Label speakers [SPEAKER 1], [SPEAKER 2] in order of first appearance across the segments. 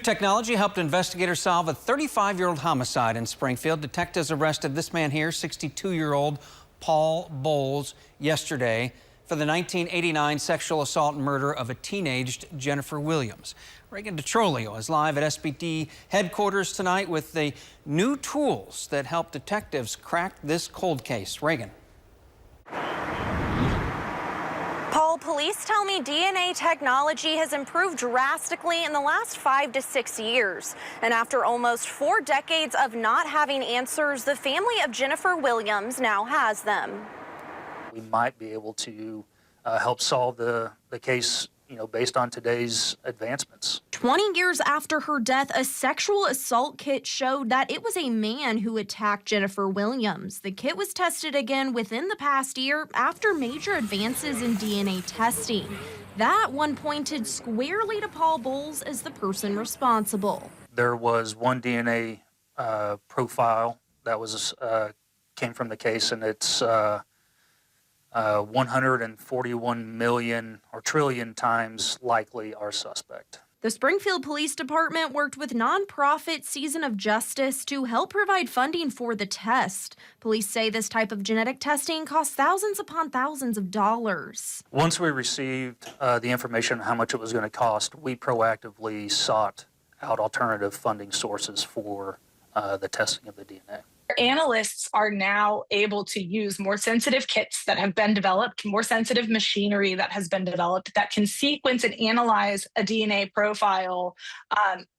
[SPEAKER 1] Technology helped investigators solve a 35-year-old homicide in Springfield. Detectives arrested this man here, 62-year-old Paul Bowles, yesterday for the 1989 sexual assault and murder of a teenaged Jennifer Williams. Reagan DeTrolio is live at SBD headquarters tonight with the new tools that help detectives crack this cold case. Reagan.
[SPEAKER 2] Paul, police tell me DNA technology has improved drastically in the last 5 to 6 years. And after almost 4 decades of not having answers, the family of Jennifer Williams now has them.
[SPEAKER 3] We might be able to help solve the case, based on today's advancements.
[SPEAKER 2] 20 years after her death, a sexual assault kit showed that it was a man who attacked Jennifer Williams. The kit was tested again within the past year after major advances in DNA testing. That one pointed squarely to Paul Bowles as the person responsible.
[SPEAKER 3] There was one DNA profile that was came from the case, and it's 141 million or trillion times likely our suspect.
[SPEAKER 2] The Springfield Police Department worked with nonprofit Season of Justice to help provide funding for the test. Police say this type of genetic testing costs thousands upon thousands of dollars.
[SPEAKER 3] Once we received the information on how much it was going to cost, we proactively sought out alternative funding sources for the testing of the DNA.
[SPEAKER 4] Analysts are now able to use more sensitive kits that have been developed, more sensitive machinery that has been developed that can sequence and analyze a DNA profile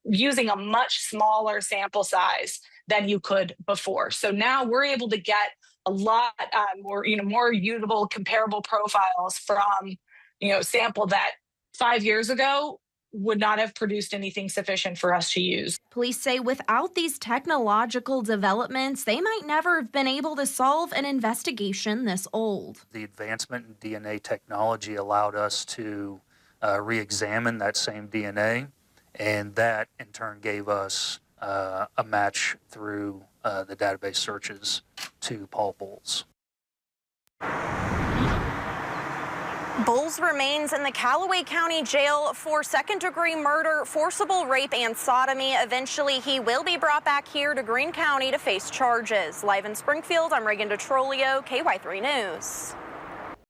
[SPEAKER 4] using a much smaller sample size than you could before. So now we're able to get a lot more usable, comparable profiles from, sample that 5 years ago would not have produced anything sufficient for us to use.
[SPEAKER 2] Police say without these technological developments, they might never have been able to solve an investigation this old.
[SPEAKER 3] The advancement in DNA technology allowed us to re-examine that same DNA, and that in turn gave us a match through the database searches to Paul Bowles.
[SPEAKER 2] Bowles remains in the Callaway County Jail for second-degree murder, forcible rape, and sodomy. Eventually, he will be brought back here to Greene County to face charges. Live in Springfield, I'm Reagan DeTrolio, KY3 News.